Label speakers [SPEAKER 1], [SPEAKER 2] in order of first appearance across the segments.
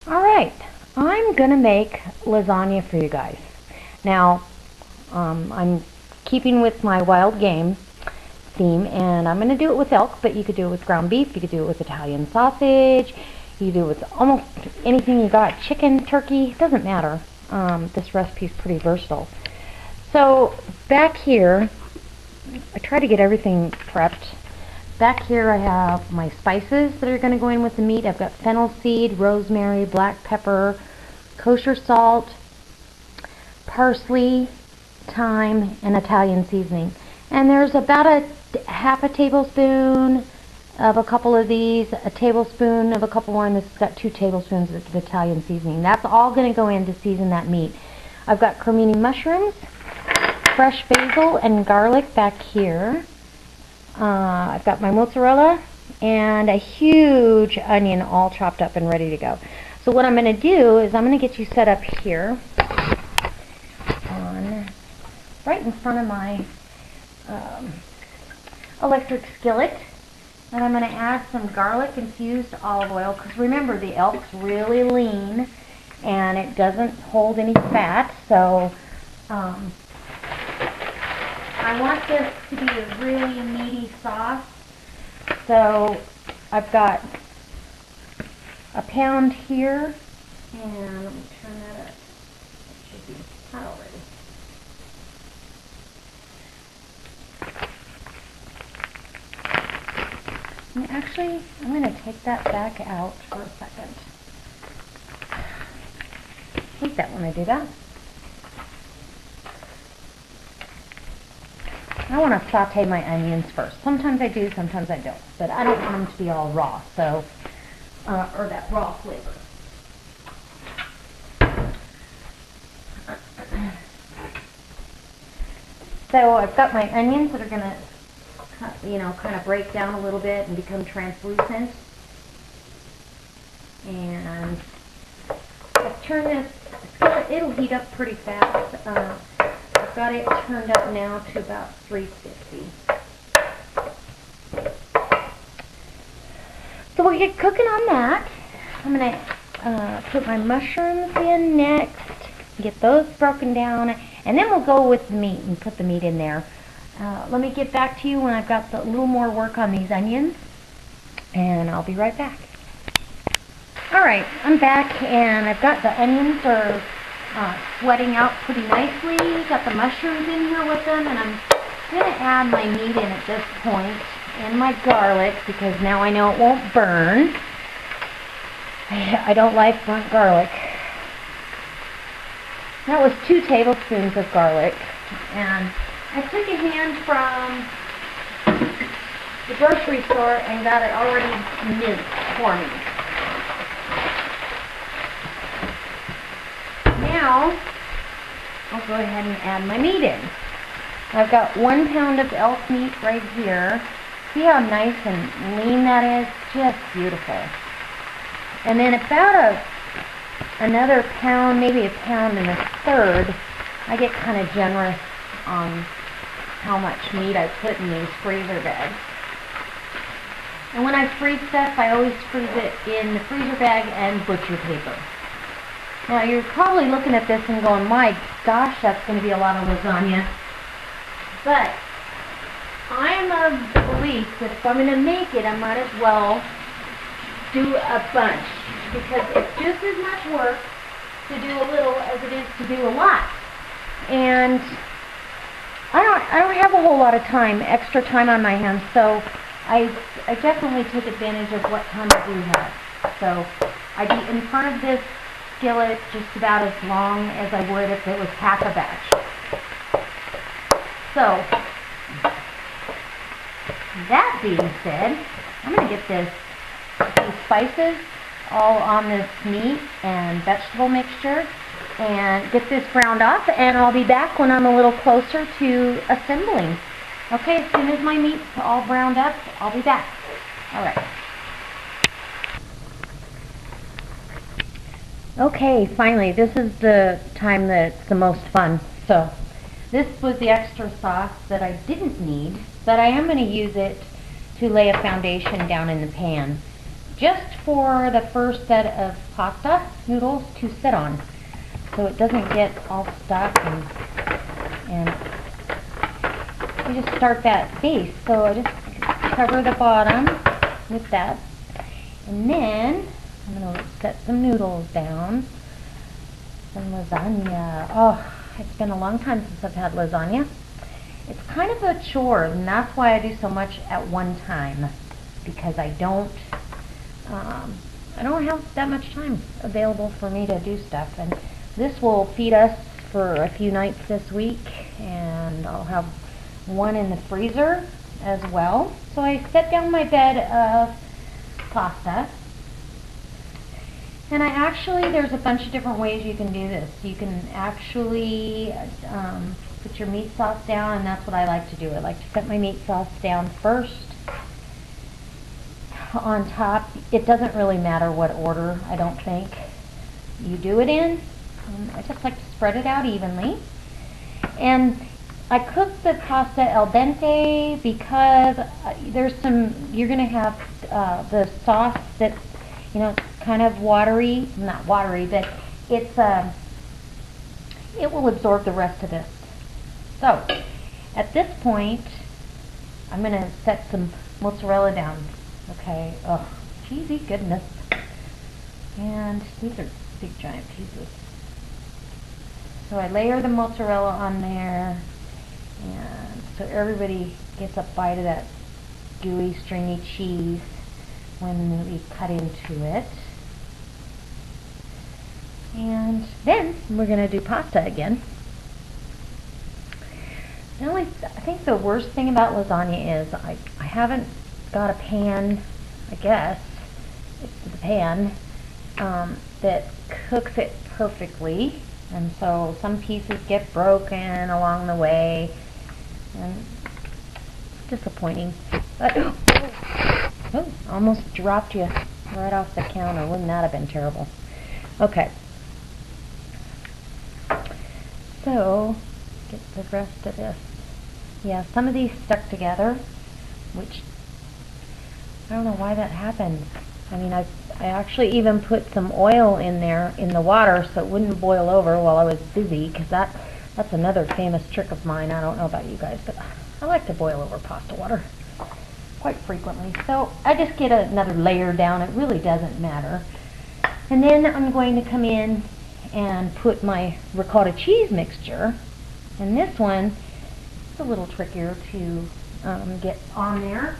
[SPEAKER 1] Alright, I'm going to make lasagna for you guys. Now, I'm keeping with my wild game theme, and I'm going to do it with elk, but you could do it with ground beef, you could do it with Italian sausage, you could do it with almost anything you got, chicken, turkey, doesn't matter. This recipe is pretty versatile. So, back here, I try to get everything prepped. Back here I have my spices that are going to go in with the meat. I've got fennel seed, rosemary, black pepper, kosher salt, parsley, thyme, and Italian seasoning. And there's about a half a tablespoon of a couple of these, a tablespoon of a couple more, and this has got 2 tablespoons of Italian seasoning. That's all going to go in to season that meat. I've got cremini mushrooms, fresh basil, and garlic back here. I've got my mozzarella and a huge onion all chopped up and ready to go. So what I'm going to do is I'm going to get you set up here right in front of my electric skillet, and I'm going to add some garlic infused olive oil, because remember, the elk's really lean and it doesn't hold any fat, so I want this to be a really meaty sauce. So I've got a pound here, and let me turn that up. It should be hot already. And actually, I'm going to take that back out for a second. I hate that when I do that. I want to saute my onions first. Sometimes I do, sometimes I don't. But I don't want them to be all raw, so, or that raw flavor. So I've got my onions that are going to, kind of break down a little bit and become translucent. And I've turned this, it'll heat up pretty fast. I've got it turned up now to about 350. So we'll get cooking on that. I'm going to put my mushrooms in next, get those broken down, and then we'll go with the meat and put the meat in there. Let me get back to you when I've got a little more work on these onions, and I'll be right back. Alright, I'm back, and I've got the onions are sweating out pretty nicely. Got the mushrooms in here with them, and I'm going to add my meat in at this point, and my garlic, because now I know it won't burn. I don't like burnt garlic. That was 2 tablespoons of garlic, and I took a hand from the grocery store and got it already minced for me. Now, I'll go ahead and add my meat in. I've got 1 pound of elk meat right here. See how nice and lean that is? Just beautiful. And then about another pound, maybe a pound and a third. I get kind of generous on how much meat I put in these freezer bags. And when I freeze stuff, I always freeze it in the freezer bag and butcher paper. Now you're probably looking at this and going, my gosh, that's going to be a lot of lasagna. But I'm of the belief that if I'm going to make it, I might as well do a bunch, because it's just as much work to do a little as it is to do a lot. And I don't have a whole lot of time, extra time on my hands, so I definitely take advantage of what time I do have. So I'd be in front of this skillet just about as long as I would if it was half a batch. So, that being said, I'm going to get these spices all on this meat and vegetable mixture and get this browned up, and I'll be back when I'm a little closer to assembling. Okay, as soon as my meat's all browned up, I'll be back. Alright. Okay, finally, this is the time that's the most fun. So, this was the extra sauce that I didn't need, but I am going to use it to lay a foundation down in the pan. just for the first set of pasta noodles to sit on, so it doesn't get all stuck, and you just start that base. So I just cover the bottom with that, and then I'm going to set some noodles down. Some lasagna. Oh, it's been a long time since I've had lasagna. It's kind of a chore, and that's why I do so much at one time, because I don't have that much time available for me to do stuff. And this will feed us for a few nights this week, and I'll have one in the freezer as well. So I set down my bed of pasta. And there's a bunch of different ways you can do this. You can actually put your meat sauce down, and that's what I like to do. I like to set my meat sauce down first on top. It doesn't really matter what order, I don't think, you do it in. I just like to spread it out evenly. And I cook the pasta al dente because you're going to have the sauce that's, kind of watery, not watery, but it will absorb the rest of this. So, at this point, I'm going to set some mozzarella down. Okay, oh, cheesy goodness. And these are big giant pieces. So I layer the mozzarella on there, and so everybody gets a bite of that gooey, stringy cheese when we cut into it. And then we're going to do pasta again. I think the worst thing about lasagna is I haven't got a pan, I guess it's the pan, that cooks it perfectly. And so some pieces get broken along the way, and it's disappointing. But, oh, almost dropped you right off the counter. Wouldn't that have been terrible? Okay. So, get the rest of this. Yeah, some of these stuck together, which I don't know why that happened. I mean, I actually even put some oil in there in the water so it wouldn't boil over while I was busy, because that's another famous trick of mine. I don't know about you guys, but I like to boil over pasta water quite frequently. So I just get another layer down. It really doesn't matter. And then I'm going to come in and put my ricotta cheese mixture. And this one is a little trickier to get on there,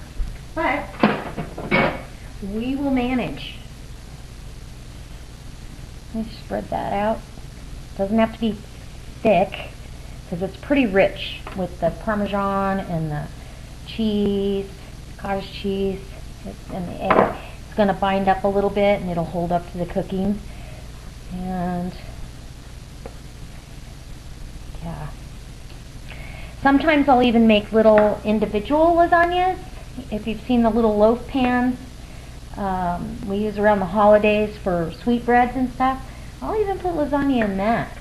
[SPEAKER 1] but we will manage. Let me spread that out. Doesn't have to be thick, because it's pretty rich with the Parmesan and the cheese, cottage cheese, and the egg. It's going to bind up a little bit, and it'll hold up to the cooking. And yeah. Sometimes I'll even make little individual lasagnas. If you've seen the little loaf pans we use around the holidays for sweetbreads and stuff, I'll even put lasagna in that.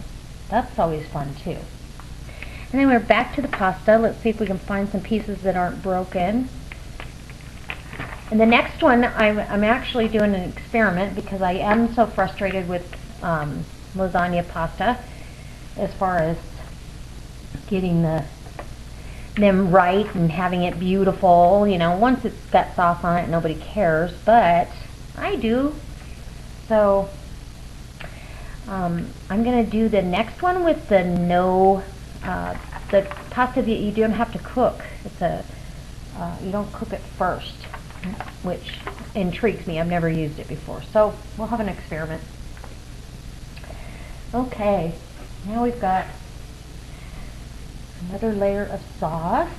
[SPEAKER 1] That's always fun too. And then we're back to the pasta. Let's see if we can find some pieces that aren't broken. And the next one, I'm actually doing an experiment, because I am so frustrated with lasagna pasta as far as getting them right and having it beautiful. Once it's got sauce on it, nobody cares, but I do. So I'm going to do the next one with the pasta that you don't have to cook. You don't cook it first, which intrigues me. I've never used it before, so we'll have an experiment. Okay, now we've got another layer of sauce.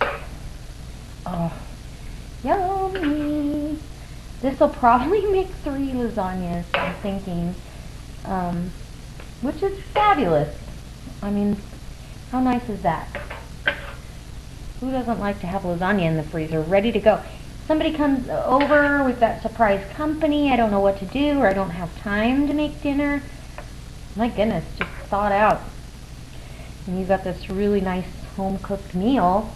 [SPEAKER 1] Oh, yummy! This will probably make 3 lasagnas, I'm thinking, which is fabulous. I mean, how nice is that? Who doesn't like to have lasagna in the freezer ready to go? Somebody comes over, we've got surprise company, I don't know what to do, or I don't have time to make dinner. My goodness, just thaw it out. And you've got this really nice home-cooked meal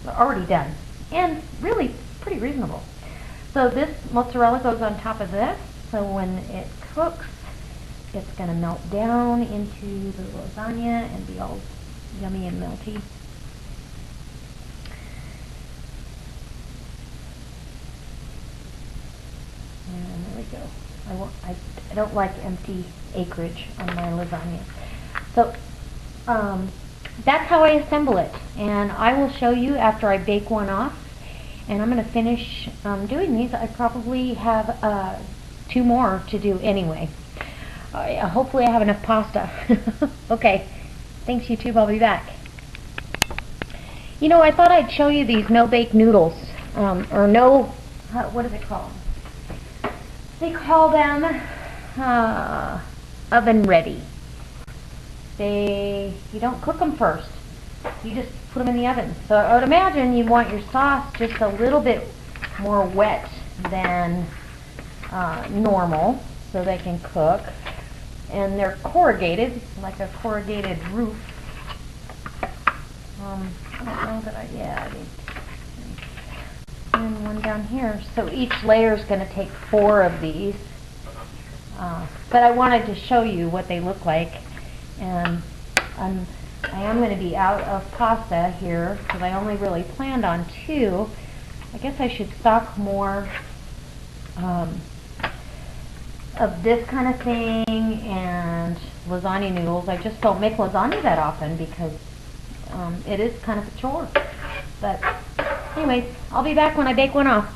[SPEAKER 1] already done, and really pretty reasonable. So this mozzarella goes on top of this, so when it cooks, it's going to melt down into the lasagna and be all yummy and melty. And there we go. I don't like empty acreage on my lasagna. So that's how I assemble it. And I will show you after I bake one off. And I'm going to finish doing these. I probably have 2 more to do anyway. Hopefully I have enough pasta. Okay. Thanks, YouTube. I'll be back. You know, I thought I'd show you these no-bake noodles. What do they call them? They call them oven ready. You don't cook them first. You just put them in the oven. So I would imagine you want your sauce just a little bit more wet than normal so they can cook. And they're corrugated, like a corrugated roof. I don't know that I did. And one down here. So each layer is going to take 4 of these. But I wanted to show you what they look like. And I am going to be out of pasta here because I only really planned on 2. I guess I should stock more of this kind of thing and lasagna noodles. I just don't make lasagna that often because it is kind of a chore. But anyways, I'll be back when I bake one off.